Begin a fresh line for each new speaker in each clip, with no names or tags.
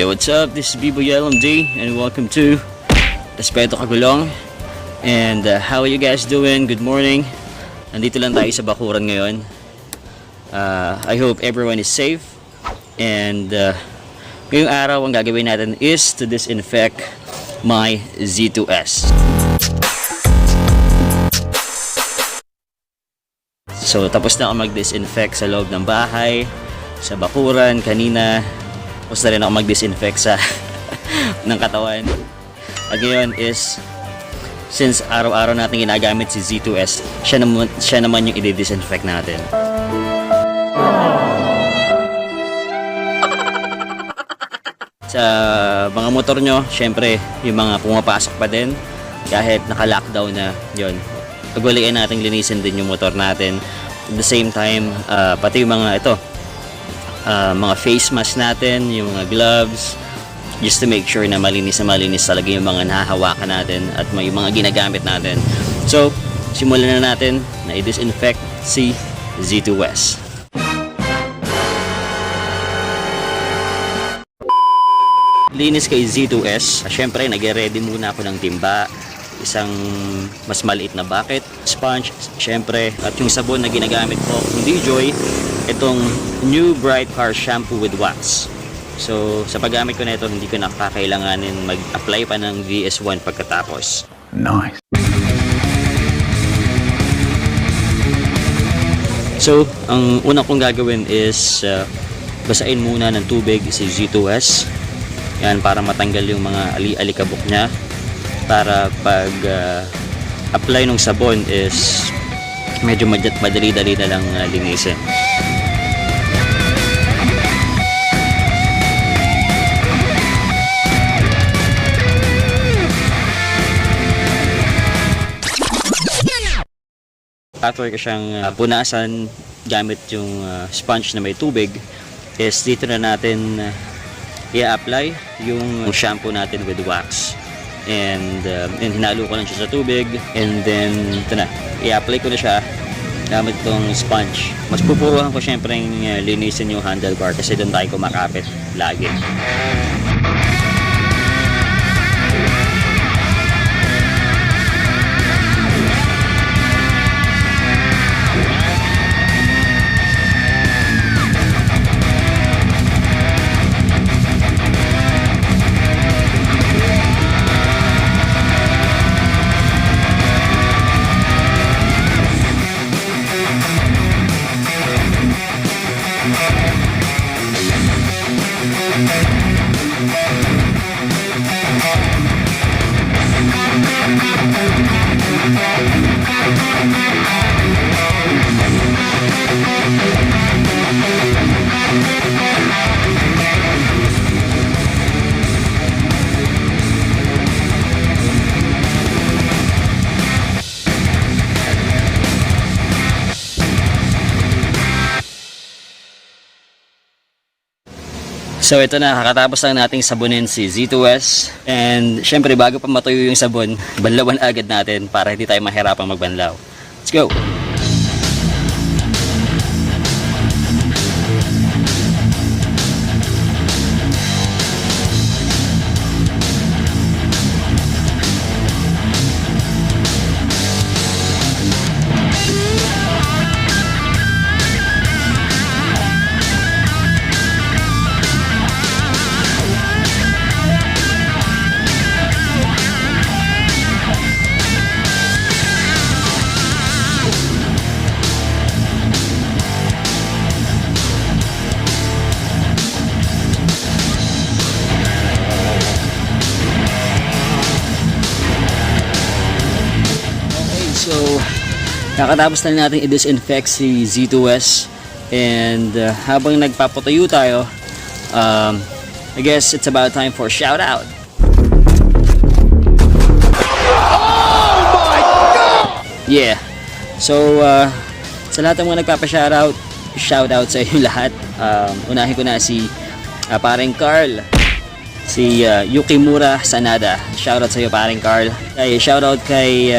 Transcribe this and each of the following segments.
Yo, what's up? This is B-Boy LMD and welcome to Respeto Kagulong. And how are you guys doing? Good morning. Nandito lang tayo sa bakuran ngayon. I hope everyone is safe. And ngayong araw ang gagawin natin is to disinfect my Z2S. So tapos na ako mag-disinfect sa loob ng bahay, sa bakuran kanina. Tapos na rin ako mag-disinfect sa ng katawan. At ngayon is, since araw-araw natin ginagamit si Z2S, siya naman yung i-disinfect natin. Sa mga motor nyo, syempre yung mga pumapasok pa din kahit naka-lockdown na, yun, pagwalian natin linisin din yung motor natin. At the same time, pati yung mga mga face mask natin, yung mga gloves, just to make sure na malinis talaga yung mga nahahawakan natin at yung mga ginagamit natin. So, simulan na natin na i-disinfect si Z2S. Linis kay Z2S, syempre nag-ready muna ako ng timba, isang mas maliit na bucket, sponge, syempre, at yung sabon na ginagamit ko, hindi Joy, itong New Bright Car Shampoo with Wax. So sa paggamit ko na ito, hindi ko nakakailanganin mag-apply pa ng VS1 pagkatapos. Nice. So ang unang kong gagawin is basain muna ng tubig si Z2S. Yan, para matanggal yung mga alikabok niya, para pag apply ng sabon is medyo madali-dali na lang linisin. After ko siyang punasan gamit yung sponge na may tubig, is dito na natin i-apply yung shampoo natin with wax. And hinalo ko lang siya sa tubig, and then ito na, i-apply ko na siya gamit itong sponge. Mas pupuruhan ko syempre linisin yung handlebar kasi doon tayo kumakapit lagi. So ito na, kakatapos lang nating sabunin si Z2S. And syempre bago pa matuyo yung sabon, banlawan agad natin para hindi tayo mahirapang magbanlaw. Let's go! So, kakatapos na natin i-disinfect si Z2S, and habang nagpapatuyo tayo, I guess it's about time for shout out. Oh my God! Yeah. So, sa lahat ng mga nagpapa-shoutout, shoutout sa inyo lahat. Unahin ko na si paring Carl, si Yukimura Sanada. Shoutout sa iyo, paring Carl. Shoutout kay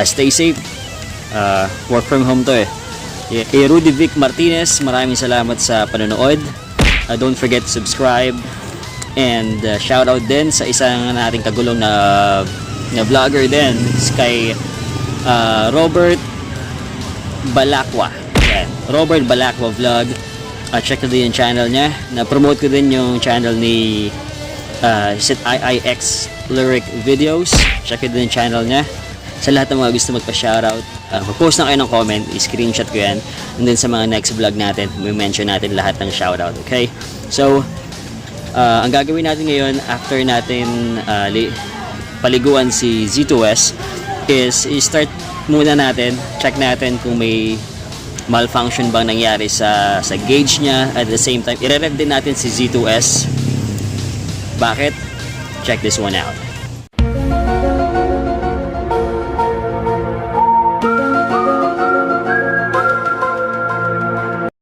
stay safe, work from home to eh. Rudy Vic Martinez, maraming salamat sa panonood. Don't forget to subscribe, And shoutout din sa isang nating kagulong na vlogger din, kay Robert Balakwa. Yeah, Robert Balakwa Vlog. Check ko din yung channel niya. Na-promote ko din yung channel ni Z200X Lyric Videos. Check ko din yung channel niya. Sa lahat ng mga gusto magpa-shoutout, mag-post na kayo ng comment, i-screenshot ko yan. And then sa mga next vlog natin, may mention natin lahat ng shoutout. Okay? So, ang gagawin natin ngayon after natin paliguan si Z2S is i-start muna natin, check natin kung may malfunction bang nangyari sa gauge niya. At the same time, i-rev din natin si Z2S. Bakit? Check this one out.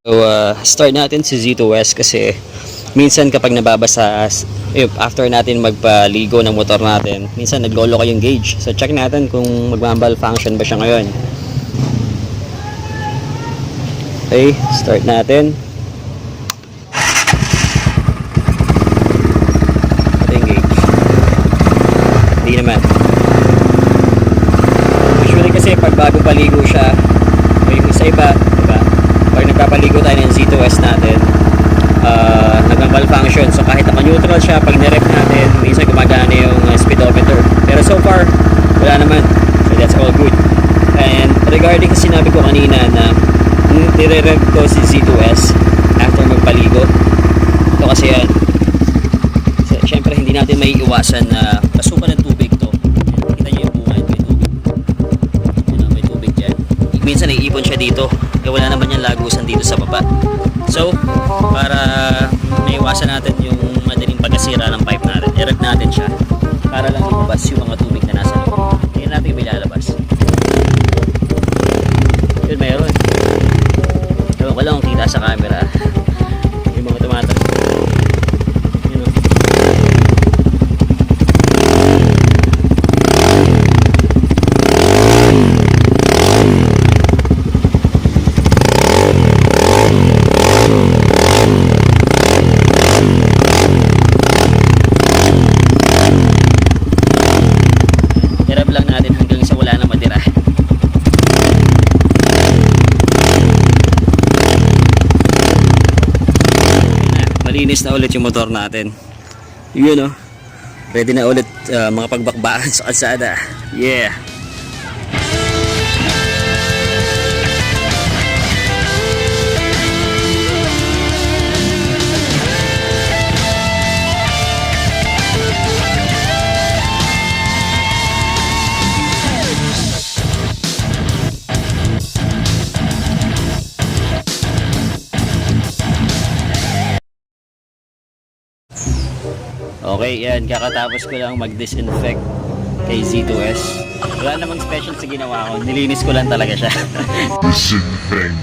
So, start natin si Z2S kasi minsan kapag nababasa after natin magpaligo ng motor natin, minsan naglolo yung gauge. So, check natin kung magmamalfunction ba siya ngayon. Okay, start natin. Ito yung gauge. Hindi naman. Usually kasi pag bagong paligo siya, yung isa iba, diba? Pag nagpapaligo tayo ng Z2S natin, nag-malfunction. So kahit naka-neutral siya, pag nirep natin, minsan gumagana yung speedometer. Pero so far, wala naman. So that's all good. And regarding kasi sinabi ko kanina na nire-rev ko si Z2S after magpaligo. Ito kasi yan. Siyempre hindi natin may iwasan na pasukan ng tubig to. Kita nyo yung bunga, may tubig. May tubig dyan. Minsan naiipon siya dito. Wala naman yung lagusan dito sa baba. So, para maiwasan natin yung madaling pagkasira ng pipe natin, i-rev natin siya para lang lumabas yung mga tubig na nasa loob. Tingnan natin yung may lalabas. Yun, mayroon. Ewan ko lang kung kita sa camera yung mga tumatak. Yun o. Hirap lang natin hanggang sa wala na matira. Malinis na ulit yung motor natin. Yun o. Ready na ulit mga pagbakbakan sa kalsada. Yeah. Okay, yan. Kakatapos ko lang mag-disinfect kay Z2S. Wala namang special sa ginawa ko. Nilinis ko lang talaga siya.
Disinfect.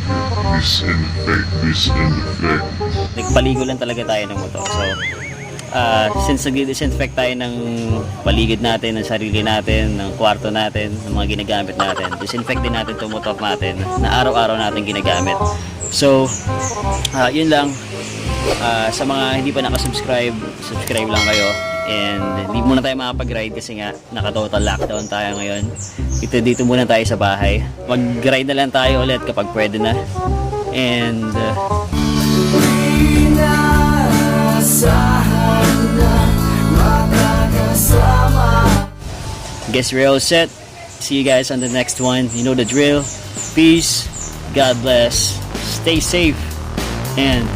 Nagpaligo lang talaga tayo ng motor. So, since nag-disinfect tayo ng paligid natin, ng sarili natin, ng kwarto natin, ng mga ginagamit natin, disinfect din natin itong motor natin na araw-araw natin ginagamit. So, yun lang. Sa mga hindi pa nakasubscribe, subscribe lang kayo. And hindi muna tayo makapag-ride kasi nga naka-total lockdown tayo ngayon. Dito muna tayo sa bahay. Mag-ride na lang tayo ulit kapag pwede na. And guess we're all set. See you guys on the next one. You know the drill. Peace. God bless. Stay safe. And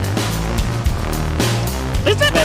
Basta ka